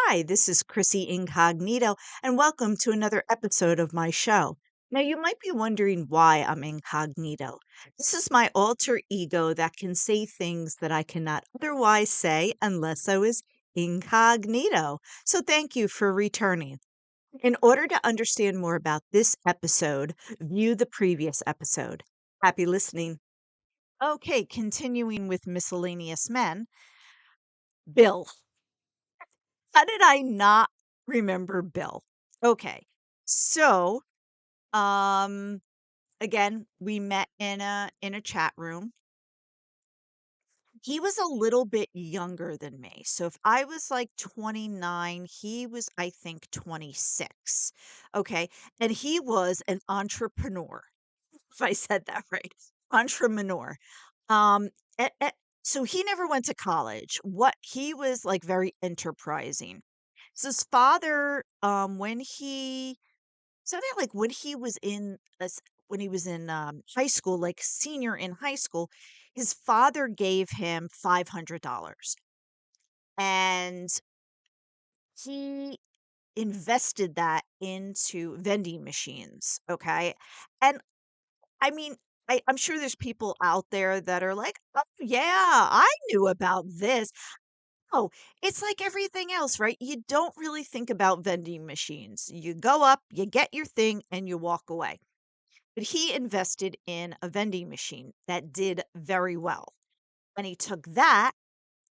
Hi, this is Chrissy Incognito, and welcome to another episode of my show. Now, you might be wondering why I'm incognito. This is my alter ego that can say things that I cannot otherwise say unless I was incognito. So, thank you for returning. In order to understand more about this episode, view the previous episode. Happy listening. Okay, continuing with miscellaneous men. Bill. How did I not remember Bill? Okay. So, um again, we met in a chat room. He was a little bit younger than me. So if I was like 29, he was I think 26. Okay? And he was an entrepreneur. If I said that right. Entrepreneur. Um a- a- so he never went to college. What he was like very enterprising. So his father, when he so that like when he was in high school, like senior in high school, his father gave him $500 and he invested that into vending machines. Okay. And I mean, I'm sure there's people out there that are like, oh, yeah, I knew about this. Oh, it's like everything else, right? You don't really think about vending machines. You go up, you get your thing, and you walk away. But he invested in a vending machine that did very well. And he took that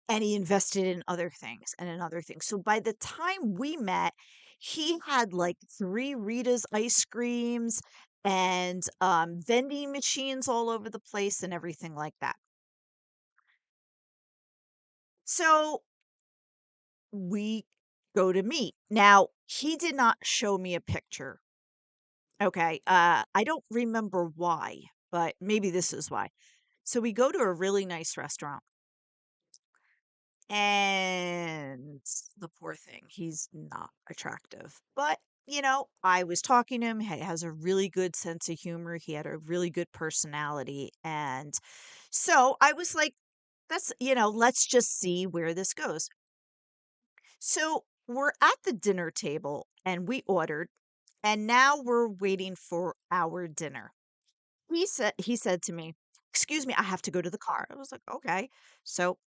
and he invested in other things and in other things. So by the time we met, he had like three Rita's ice creams and vending machines all over the place and everything like that. So we go to meet. Now, he did not show me a picture. Okay. I don't remember why, but maybe this is why. So we go to a really nice restaurant and the poor thing, he's not attractive. But, I was talking to him. He has a really good sense of humor. He had a really good personality. And so I was like, let's just see where this goes. So we're at the dinner table and we ordered, and now we're waiting for our dinner. He said to me, "Excuse me, I have to go to the car." I was like, "Okay." So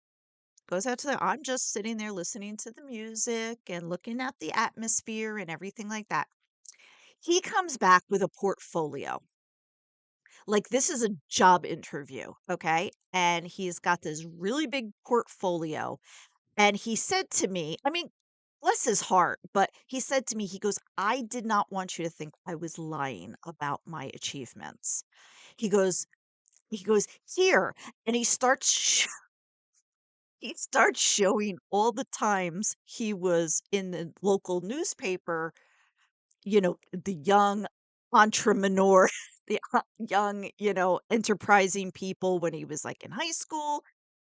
goes out to the I'm just sitting there listening to the music and looking at the atmosphere and everything like that. He comes back with a portfolio. Like this is a job interview, okay? And he's got this really big portfolio. And he said to me, I mean, bless his heart, but he said to me, he goes, "I did not want you to think I was lying about my achievements." He goes, he goes, "Here." And he starts showing all the times he was in the local newspaper, the young entrepreneur, the young, enterprising people when he was like in high school.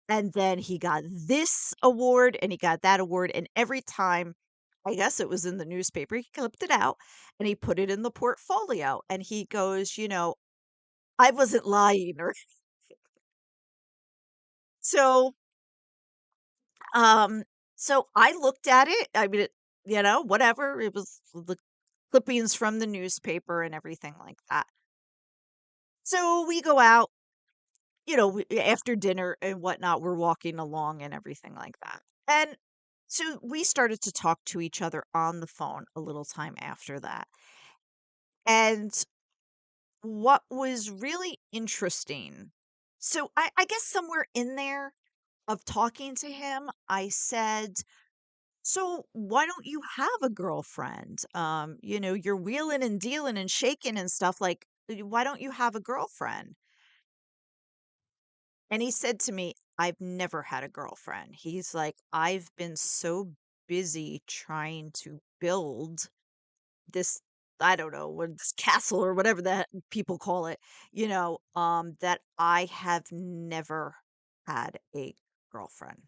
And then he got this award and he got that award. And every time, I guess it was in the newspaper, he clipped it out and he put it in the portfolio. And he goes, "I wasn't lying." Or so Um, so I looked at it. I mean, whatever. It was the clippings from the newspaper and everything like that. So we go out, after dinner and whatnot, we're walking along and everything like that. And so we started to talk to each other on the phone a little time after that. And what was really interesting, so I guess somewhere in there of talking to him, I said, "So why don't you have a girlfriend? You're wheeling and dealing and shaking and stuff like, why don't you have a girlfriend?" And he said to me, "I've never had a girlfriend." He's like, "I've been so busy trying to build this, I don't know, what this castle or whatever that people call it, that I have never had a girlfriend."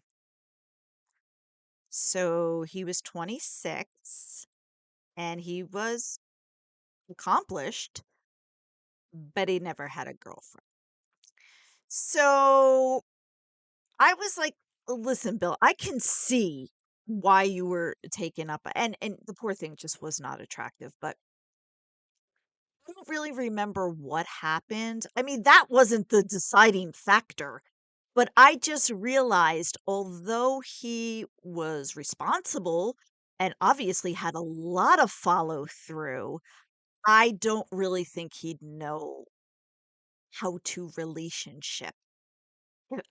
So he was 26 and he was accomplished, but he never had a girlfriend. So I was like, "Listen, Bill, I can see." why you were taken up, and the poor thing just was not attractive, but I don't really remember what happened. I mean, that wasn't the deciding factor, but I just realized although he was responsible and obviously had a lot of follow through, I don't really think he'd know how to relationship.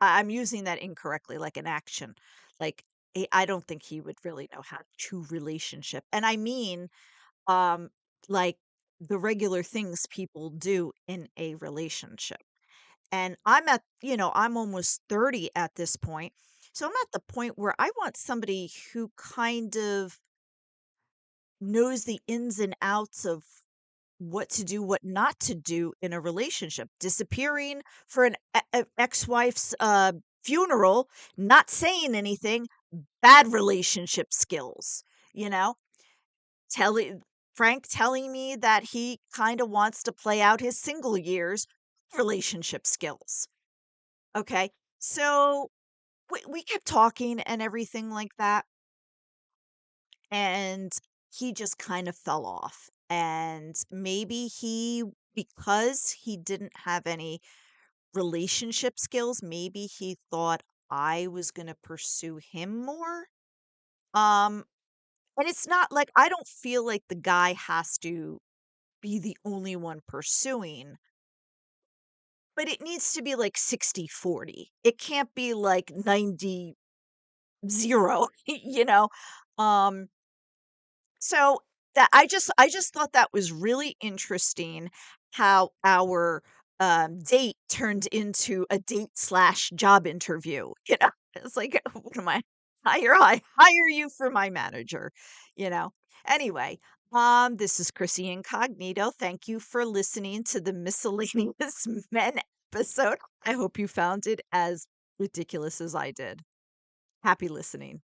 I'm using that incorrectly, like an action. Like, I don't think he would really know how to relationship. And I mean, um, like the regular things people do in a relationship. And I'm almost 30 at this point. So I'm at the point where I want somebody who kind of knows the ins and outs of what to do, what not to do in a relationship. Disappearing for an ex-wife's funeral, not saying anything, bad relationship skills, you know? Telling Frank telling me that he kind of wants to play out his single years, relationship skills. Okay. So we kept talking and everything like that. And he just kind of fell off. And maybe because he didn't have any relationship skills, maybe he thought I was going to pursue him more. Um, and it's not like I don't feel like the guy has to be the only one pursuing, but it needs to be like 60-40. It can't be like 90-0, you know? Um, so that I just thought that was really interesting how our date turned into a date slash job interview. It's like, what am I hire you for my manager, you know? Anyway, this is Chrissy Incognito. Thank you for listening to the miscellaneous men episode. I hope you found it as ridiculous as I did. Happy listening.